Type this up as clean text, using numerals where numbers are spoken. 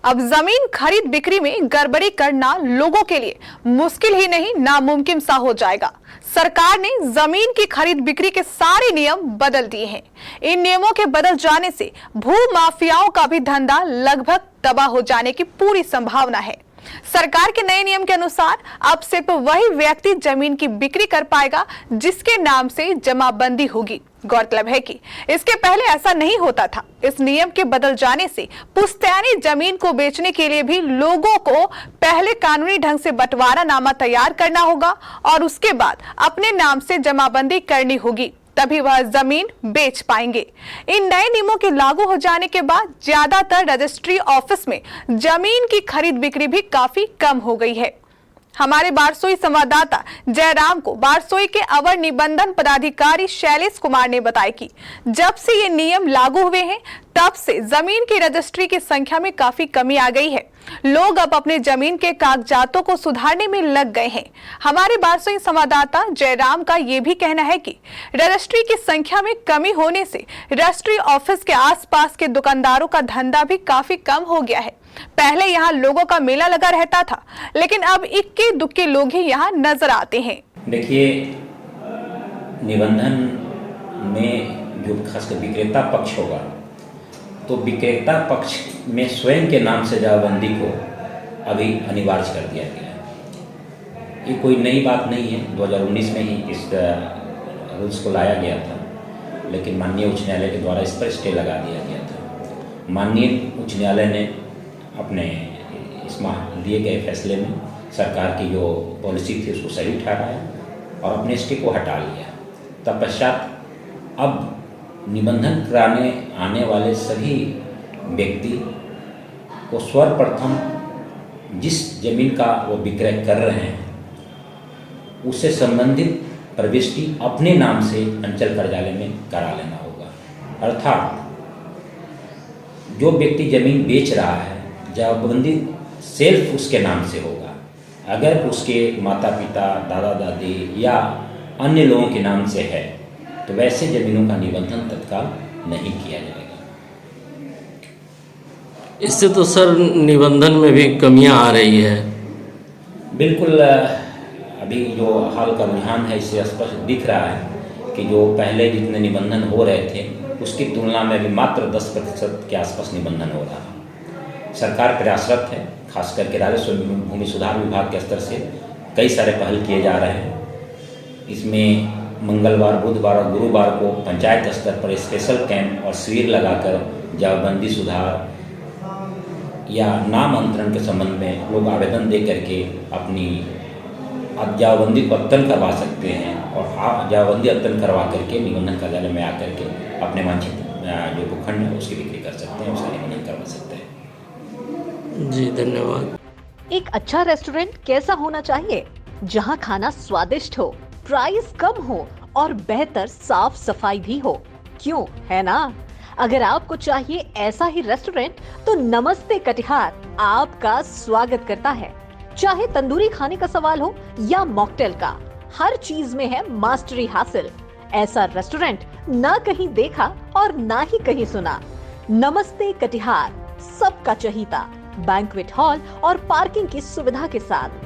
अब जमीन खरीद बिक्री में गड़बड़ी करना लोगों के लिए मुश्किल ही नहीं नामुमकिन सा हो जाएगा। सरकार ने जमीन की खरीद बिक्री के सारे नियम बदल दिए हैं। इन नियमों के बदल जाने से भू माफियाओं का भी धंधा लगभग तबाह हो जाने की पूरी संभावना है। सरकार के नए नियम के अनुसार अब सिर्फ वही व्यक्ति जमीन की बिक्री कर पाएगा जिसके नाम से जमाबंदी होगी। गौरतलब है कि इसके पहले ऐसा नहीं होता था। इस नियम के बदल जाने से पुश्तैनी जमीन को बेचने के लिए भी लोगों को पहले कानूनी ढंग से बंटवारानामा तैयार करना होगा और उसके बाद अपने नाम से जमाबंदी करनी होगी, तभी वह जमीन बेच पाएंगे। इन नए नियमों के लागू हो जाने के बाद ज्यादातर रजिस्ट्री ऑफिस में जमीन की खरीद बिक्री भी काफी कम हो गई है। हमारे बारसोई संवाददाता जयराम को बारसोई के अवर निबंधन पदाधिकारी शैलेश कुमार ने बताया कि जब से ये नियम लागू हुए हैं तब से जमीन की रजिस्ट्री की संख्या में काफी कमी आ गई है। लोग अब अपने जमीन के कागजातों को सुधारने में लग गए हैं। हमारे बारसोई संवाददाता जयराम का ये भी कहना है कि रजिस्ट्री की संख्या में कमी होने से रजिस्ट्री ऑफिस के आसपास के दुकानदारों का धंधा भी काफी कम हो गया है। पहले यहाँ लोगों का मेला लगा रहता था, लेकिन अब इक्के दुक्के लोग ही यहाँ नजर आते हैं। देखिए, निबंधन में जो खासकर विक्रेता पक्ष होगा तो विक्रेता पक्ष में स्वयं के नाम से जमाबंदी को अभी अनिवार्य कर दिया गया है। ये कोई नई बात नहीं है, 2019 में ही इस रूल्स को लाया गया था, लेकिन माननीय उच्च न्यायालय के द्वारा इस पर स्टे लगा दिया गया था। माननीय उच्च न्यायालय ने अपने इस लिए गए फैसले में सरकार की जो पॉलिसी थी उसको सही ठहराया और अपने स्टे को हटा लिया। तत्पश्चात अब निबंधन कराने आने वाले सभी व्यक्ति को सर्वप्रथम जिस जमीन का वो विक्रय कर रहे हैं उससे संबंधित प्रविष्टि अपने नाम से अंचल कार्यालय में करा लेना होगा। अर्थात जो व्यक्ति जमीन बेच रहा है जमाबंदी सेल्फ उसके नाम से होगा। अगर उसके माता पिता, दादा दादी या अन्य लोगों के नाम से है तो वैसे जमीनों का निबंधन तत्काल नहीं किया जाएगा। इससे तो सर निबंधन में भी कमियां आ रही है। बिल्कुल, अभी जो हाल का रुझान है इससे स्पष्ट दिख रहा है कि जो पहले जितने निबंधन हो रहे थे उसकी तुलना में अभी मात्र 10% के आसपास निबंधन हो रहा है। सरकार प्रयासरत है, खास करके राजस्व भूमि सुधार विभाग के स्तर से कई सारे पहल किए जा रहे हैं। इसमें मंगलवार, बुधवार और गुरुवार को पंचायत स्तर पर स्पेशल कैंप और शिविर लगाकर जमाबंदी सुधार या नाम अंतरण के संबंध में लोग आवेदन दे करके अपनी जमाबंदी को अद्यतन करवा सकते हैं और जमाबंदी अद्यतन करवा करके निबंधन कार्यालय में आकर के अपने वांछित जो भूखंड है उसकी बिक्री कर सकते हैं, उसका निबंधन करवा सकते हैं। जी धन्यवाद। एक अच्छा रेस्टोरेंट कैसा होना चाहिए? जहां खाना स्वादिष्ट हो, प्राइस कम हो और बेहतर साफ सफाई भी हो। क्यों, है ना? अगर आपको चाहिए ऐसा ही रेस्टोरेंट तो नमस्ते कटिहार आपका स्वागत करता है। चाहे तंदूरी खाने का सवाल हो या मॉकटेल का, हर चीज में है मास्टरी हासिल। ऐसा रेस्टोरेंट ना कहीं देखा और ना ही कहीं सुना। नमस्ते कटिहार, सबका चहीता, बैंक्वेट हॉल और पार्किंग की सुविधा के साथ